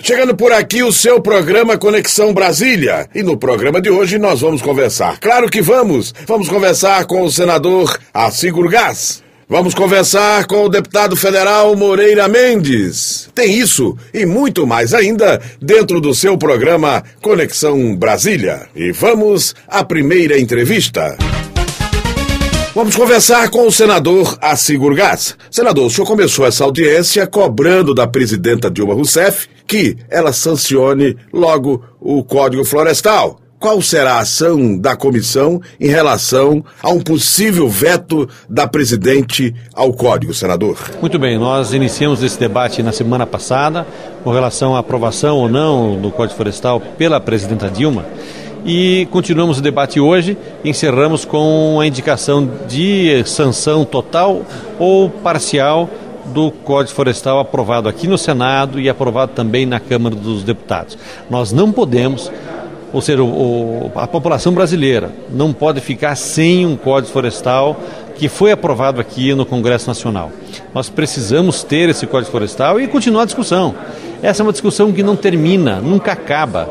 Chegando por aqui o seu programa Conexão Brasília. E no programa de hoje nós vamos conversar. Claro que vamos! Vamos conversar com o senador Arcígur Gás. Vamos conversar com o deputado federal Moreira Mendes. Tem isso e muito mais ainda dentro do seu programa Conexão Brasília. E vamos à primeira entrevista. Vamos conversar com o senador Arcígur Gás. Senador, o senhor começou essa audiência cobrando da presidenta Dilma Rousseff que ela sancione logo o Código Florestal. Qual será a ação da comissão em relação a um possível veto da presidente ao Código, senador? Muito bem, nós iniciamos esse debate na semana passada com relação à aprovação ou não do Código Florestal pela presidenta Dilma. E continuamos o debate hoje, encerramos com a indicação de sanção total ou parcial do Código Florestal aprovado aqui no Senado e aprovado também na Câmara dos Deputados. Nós não podemos, ou seja, a população brasileira não pode ficar sem um Código Florestal que foi aprovado aqui no Congresso Nacional. Nós precisamos ter esse Código Florestal e continuar a discussão. Essa é uma discussão que não termina, nunca acaba.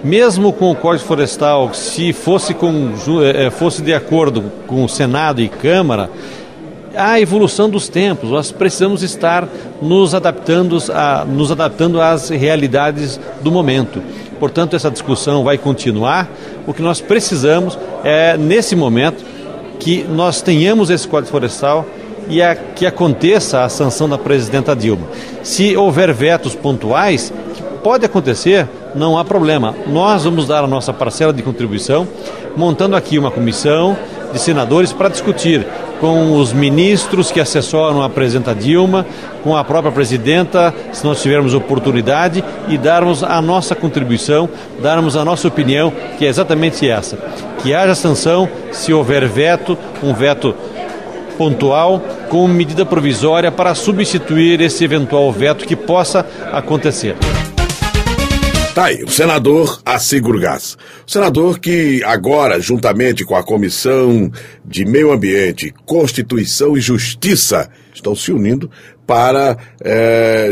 Mesmo com o Código Florestal, se fosse de acordo com o Senado e Câmara, a evolução dos tempos, nós precisamos estar nos adaptando às realidades do momento. Portanto, essa discussão vai continuar. O que nós precisamos é, nesse momento, que nós tenhamos esse Código Florestal e que aconteça a sanção da presidenta Dilma. Se houver vetos pontuais, que pode acontecer, não há problema. Nós vamos dar a nossa parcela de contribuição, montando aqui uma comissão de senadores para discutir com os ministros que assessoram a presidenta Dilma, com a própria presidenta, se nós tivermos oportunidade, e darmos a nossa contribuição, darmos a nossa opinião, que é exatamente essa. Que haja sanção, se houver veto, um veto pontual, com medida provisória para substituir esse eventual veto que possa acontecer. Tá aí, o senador Arcígur Gás. O senador que agora, juntamente com a Comissão de Meio Ambiente, Constituição e Justiça, estão se unindo para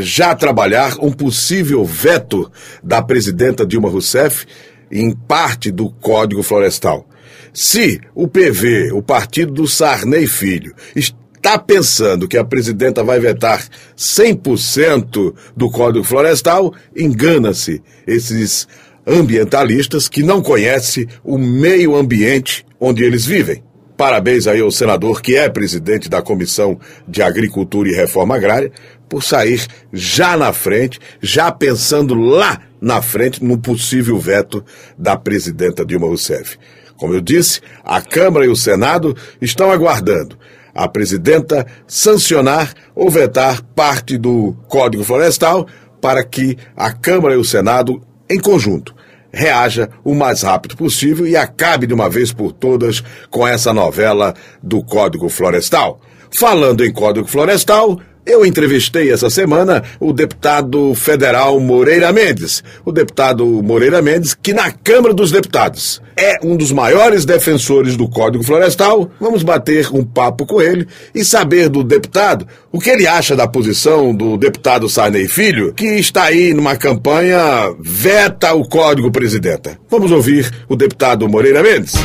já trabalhar um possível veto da presidenta Dilma Rousseff em parte do Código Florestal. Se o PV, o partido do Sarney Filho, está pensando que a presidenta vai vetar 100% do Código Florestal, engana-se esses ambientalistas que não conhecem o meio ambiente onde eles vivem. Parabéns aí ao senador que é presidente da Comissão de Agricultura e Reforma Agrária por sair já na frente, já pensando lá na frente no possível veto da presidenta Dilma Rousseff. Como eu disse, a Câmara e o Senado estão aguardando a presidenta sancionar ou vetar parte do Código Florestal para que a Câmara e o Senado, em conjunto, reaja o mais rápido possível e acabe de uma vez por todas com essa novela do Código Florestal. Falando em Código Florestal, eu entrevistei essa semana o deputado federal Moreira Mendes. O deputado Moreira Mendes, que na Câmara dos Deputados é um dos maiores defensores do Código Florestal. Vamos bater um papo com ele e saber do deputado o que ele acha da posição do deputado Sarney Filho, que está aí numa campanha veta o Código, presidenta. Vamos ouvir o deputado Moreira Mendes.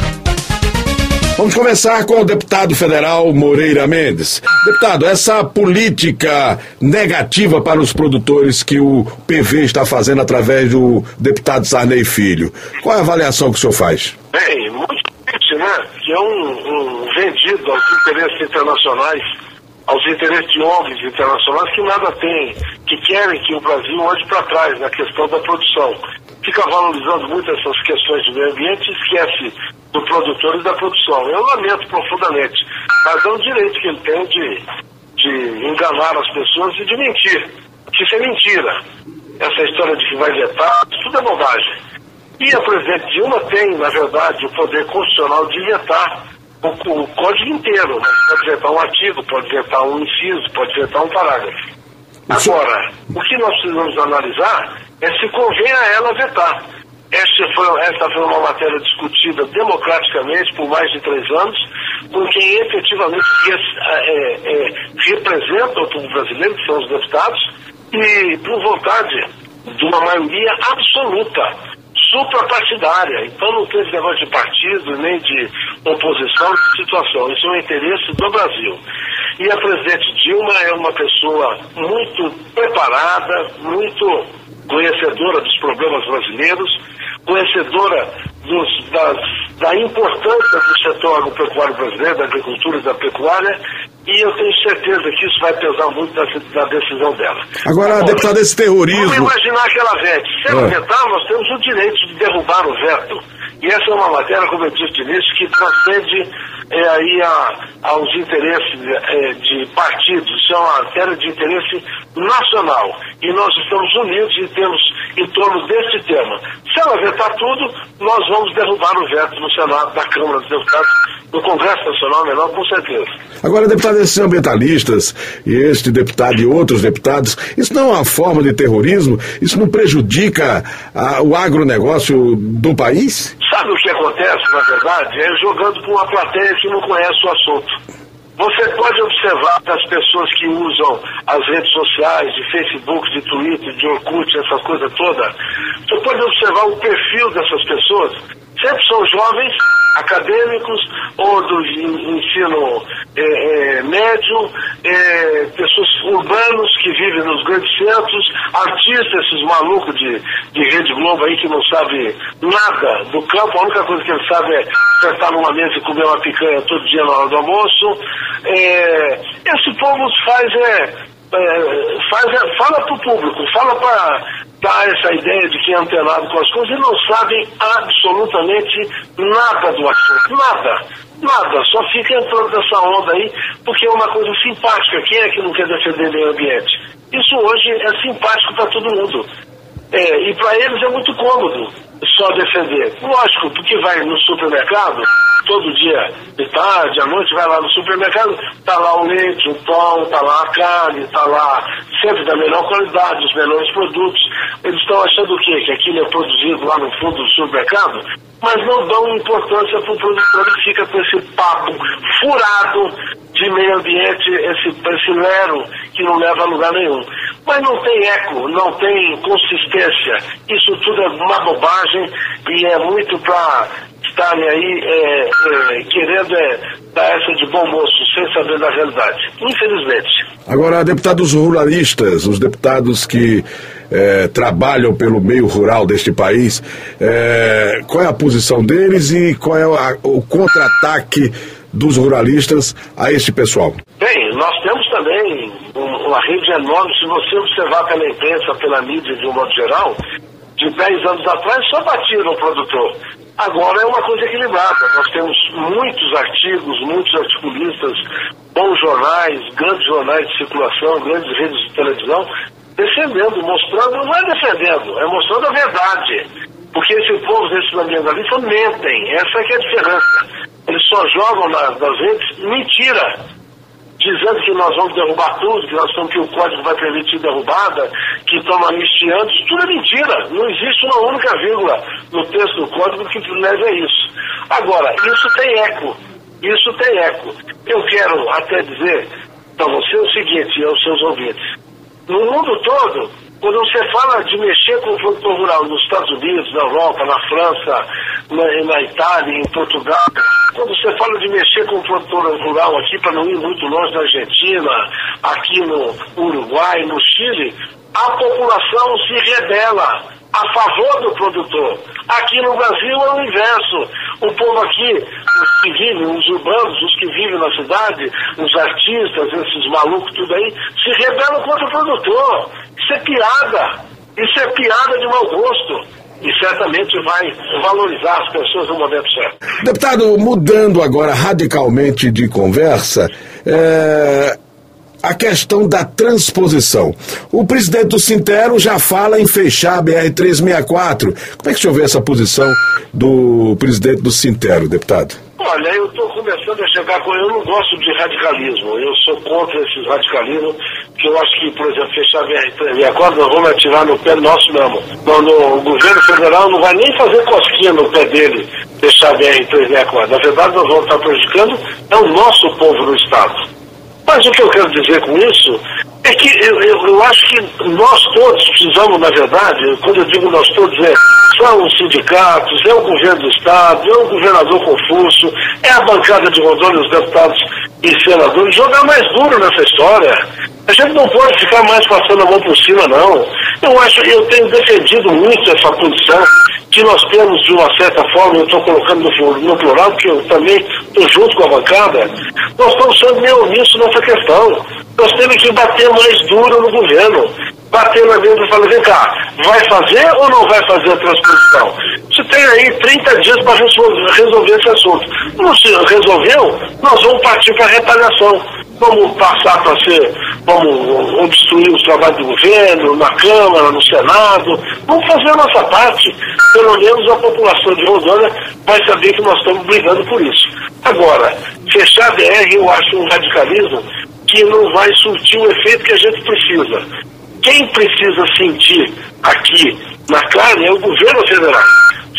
Vamos começar com o deputado federal Moreira Mendes. Deputado, essa política negativa para os produtores que o PV está fazendo através do deputado Sarney Filho, qual é a avaliação que o senhor faz? Bem, muito difícil, né? Que é um vendido aos interesses internacionais, aos interesses de ONGs internacionais que nada têm, que querem que o Brasil olhe para trás na questão da produção. Fica valorizando muito essas questões de meio ambiente e esquece do produtor e da produção. Eu lamento profundamente, mas é um direito que ele tem de enganar as pessoas e de mentir. Que isso é mentira. Essa história de que vai vetar, isso tudo é bobagem. E a presidente Dilma tem, na verdade, o poder constitucional de vetar o código inteiro, né? Pode vetar um artigo, pode vetar um inciso, pode vetar um parágrafo. Agora, o que nós precisamos analisar é se convém a ela vetar. Esta foi uma matéria discutida democraticamente por mais de 3 anos, com quem efetivamente representa o povo brasileiro, que são os deputados, e por vontade de uma maioria absoluta, suprapartidária. Então não tem esse negócio de partido, nem de oposição, de situação. Isso é um interesse do Brasil. E a presidente Dilma é uma pessoa muito preparada, muito conhecedora dos problemas brasileiros, conhecedora da importância do setor agropecuário brasileiro, da agricultura e da pecuária, e eu tenho certeza que isso vai pesar muito na decisão dela. Agora, deputado, esse terrorismo... Vamos imaginar que ela vete. Se ela vetar, nós temos o direito de derrubar o veto. E essa é uma matéria, como eu disse no início, que transcende aos interesses de partidos. Isso é uma matéria de interesse nacional. E nós estamos unidos em torno deste tema. Se ela vetar tudo, nós vamos derrubar o veto no Senado, na Câmara dos Deputados, no Congresso Nacional menor, com certeza. Agora, deputado, esses ambientalistas e este deputado e outros deputados, isso não é uma forma de terrorismo? Isso não prejudica o agronegócio do país? Sabe o que acontece, na verdade? É jogando com uma plateia que não conhece o assunto. Você pode observar das pessoas que usam as redes sociais, de Facebook, de Twitter, de Orkut, essa coisa toda. Você pode observar o perfil dessas pessoas. Sempre são jovens, acadêmicos, ou do ensino médio, pessoas urbanos que vivem nos grandes centros, artistas, esses malucos de Rede Globo aí que não sabem nada do campo, a única coisa que ele sabe é sentar numa mesa e comer uma picanha todo dia na hora do almoço. Esse povo fala para o público, fala para dar essa ideia de que é antenado com as coisas e não sabem absolutamente nada do assunto, nada, só fica entrando nessa onda aí porque é uma coisa simpática. Quem é que não quer defender o meio ambiente? Isso hoje é simpático para todo mundo. E para eles é muito cômodo só defender. Lógico, porque vai no supermercado, todo dia, de tarde, à noite, vai lá no supermercado, tá lá o leite, o pão, tá lá a carne, tá lá sempre da melhor qualidade, os melhores produtos. Eles estão achando o quê? Que aquilo é produzido lá no fundo do supermercado? Mas não dão importância para o produtor que fica com esse papo furado de meio ambiente, esse lero que não leva a lugar nenhum. Mas não tem eco, não tem consistência. Isso tudo é uma bobagem e é muito para estarem aí querendo dar essa de bom moço, sem saber da realidade. Infelizmente. Agora, deputados ruralistas, os deputados que trabalham pelo meio rural deste país, qual é a posição deles e qual é o contra-ataque dos ruralistas a este pessoal? Bem, nós temos também uma rede enorme. Se você observar pela imprensa, pela mídia de um modo geral, de 10 anos atrás só batiram o produtor. Agora é uma coisa equilibrada. Nós temos muitos artigos, muitos articulistas, bons jornais, grandes jornais de circulação, grandes redes de televisão, defendendo, mostrando, não é defendendo, é mostrando a verdade. Porque esse povo, esses ambientalistas, mentem. Essa que é a diferença. Eles só jogam nas redes mentira, dizendo que nós vamos derrubar tudo, que o código vai permitir derrubada, que estão anistiando. Isso tudo é mentira. Não existe uma única vírgula no texto do código que leve a isso. Agora, isso tem eco. Eu quero até dizer para você o seguinte, e aos seus ouvintes. No mundo todo, quando você fala de mexer com o produtor rural nos Estados Unidos, na Europa, na França, na Itália, em Portugal, quando você fala de mexer com o produtor rural aqui, para não ir muito longe, na Argentina, aqui no Uruguai, no Chile, a população se rebela a favor do produtor. Aqui no Brasil é o inverso. O povo aqui, os que vivem, os urbanos, os que vivem na cidade, os artistas, esses malucos, tudo aí, se rebelam contra o produtor. Isso é piada de mau gosto. E certamente vai valorizar as pessoas no momento certo. Deputado, mudando agora radicalmente de conversa, a questão da transposição. O presidente do Sintero já fala em fechar a BR-364. Como é que o senhor vê essa posição do presidente do Sintero, deputado? Olha, eu estou começando a chegar com... Eu não gosto de radicalismo. Eu sou contra esses radicalismos, que eu acho que, por exemplo, fechar a BR-364, nós vamos atirar no pé nosso mesmo. O governo federal não vai nem fazer cosquinha no pé dele, fechar a BR-364. Na verdade, nós vamos estar prejudicando o nosso povo no Estado. Mas o que eu quero dizer com isso É que eu acho que nós todos precisamos, na verdade, quando eu digo nós todos, são os sindicatos, é o governo do Estado, é o governador Confúcio, é a bancada de Rondônia, os deputados e senadores, jogar mais duro nessa história. A gente não pode ficar mais passando a mão por cima, não. Eu tenho defendido muito essa posição que nós temos, de uma certa forma, eu estou colocando no plural, porque eu também estou junto com a bancada, nós estamos sendo meio omissos nessa questão. Nós temos que bater mais duro no governo, bater na mesa e falar, vem cá, vai fazer ou não vai fazer a transposição? Você tem aí 30 dias para resolver esse assunto. Não se resolveu, nós vamos partir para a retaliação. Vamos passar vamos obstruir os trabalhos do governo, na Câmara, no Senado. Vamos fazer a nossa parte. Pelo menos a população de Rondônia vai saber que nós estamos brigando por isso. Agora, fechar a BR eu acho um radicalismo que não vai surtir o efeito que a gente precisa. Quem precisa sentir aqui na carne é o governo federal.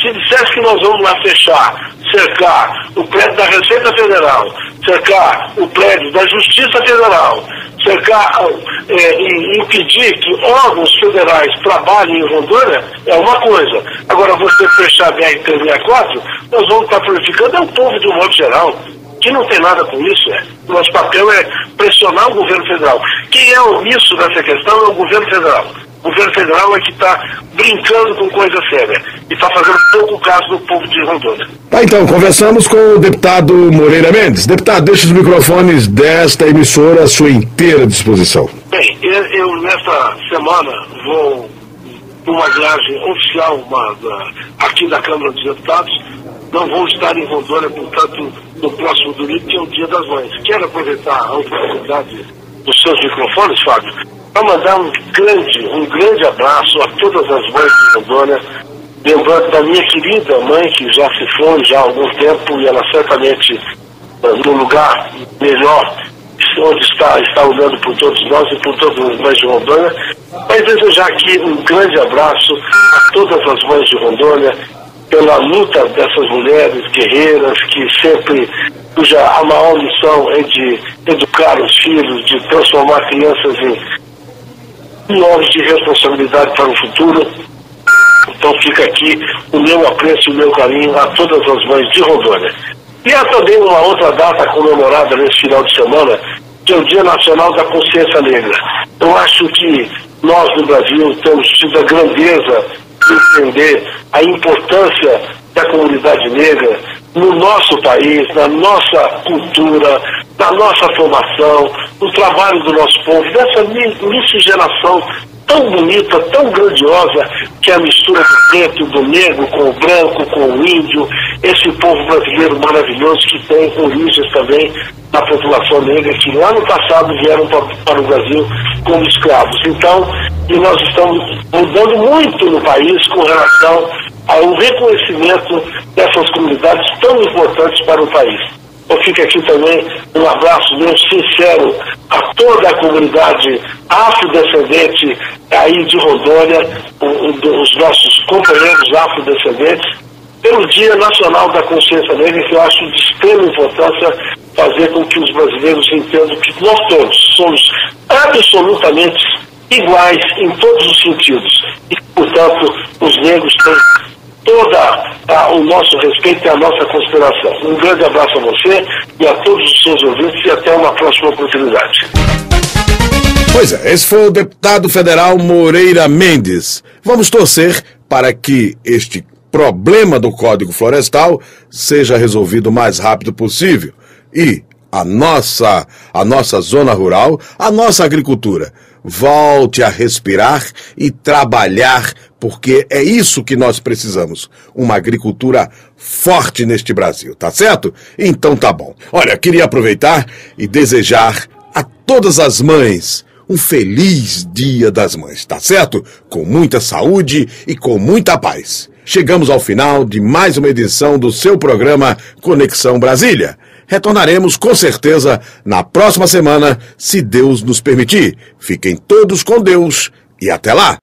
Se dissesse que nós vamos lá fechar, cercar o prédio da Receita Federal, cercar o prédio da Justiça Federal, cercar e impedir que órgãos federais trabalhem em Rondônia, é uma coisa. Agora, você fechar a BR-364, nós vamos estar prejudicando o povo de um modo geral, que não tem nada com isso. Nosso papel é pressionar o governo federal. Quem é omisso nessa questão é o governo federal. O governo federal é que está brincando com coisa séria e está fazendo pouco caso do povo de Rondônia. Tá, então, conversamos com o deputado Moreira Mendes. Deputado, deixe os microfones desta emissora à sua inteira disposição. Bem, eu nesta semana vou numa viagem oficial aqui da Câmara dos Deputados. Não vou estar em Rondônia, portanto, no próximo domingo, que é o Dia das Mães. Quero aproveitar a oportunidade dos seus microfones, Fábio, para mandar um grande abraço a todas as mães de Rondônia, lembrando da minha querida mãe, que já se foi já há algum tempo, e ela certamente no lugar melhor, onde está olhando por todos nós e por todas as mães de Rondônia. Mas desejar aqui um grande abraço a todas as mães de Rondônia, pela luta dessas mulheres guerreiras cuja a maior missão é de educar os filhos, de transformar crianças em homens de responsabilidade para o futuro. Então fica aqui o meu apreço e o meu carinho a todas as mães de Rondônia. E há também uma outra data comemorada nesse final de semana, que é o Dia Nacional da Consciência Negra. Eu acho que nós no Brasil temos tido a grandeza de entender a importância da comunidade negra no nosso país, na nossa cultura, na nossa formação, no trabalho do nosso povo, dessa miscigenação tão bonita, tão grandiosa, que é a mistura do preto, do negro, com o branco, com o índio, esse povo brasileiro maravilhoso que tem origens também na população negra, que lá no passado vieram para o Brasil como escravos. Então, e nós estamos mudando muito no país com relação ao reconhecimento dessas comunidades tão importantes para o país. Eu fico aqui também um abraço meu sincero a toda a comunidade afrodescendente aí de Rondônia, os nossos companheiros afrodescendentes, pelo Dia Nacional da Consciência Negra, que eu acho de extrema importância fazer com que os brasileiros entendam que nós todos somos absolutamente iguais em todos os sentidos. E, portanto, os negros têm o nosso respeito e a nossa consideração. Um grande abraço a você e a todos os seus ouvintes e até uma próxima oportunidade. Pois é, esse foi o deputado federal Moreira Mendes. Vamos torcer para que este problema do Código Florestal seja resolvido o mais rápido possível e a nossa zona rural, a nossa agricultura volte a respirar e trabalhar, porque é isso que nós precisamos, uma agricultura forte neste Brasil, tá certo? Então tá bom. Olha, queria aproveitar e desejar a todas as mães um feliz Dia das Mães, tá certo? Com muita saúde e com muita paz. Chegamos ao final de mais uma edição do seu programa Conexão Brasília. Retornaremos com certeza na próxima semana, se Deus nos permitir. Fiquem todos com Deus e até lá!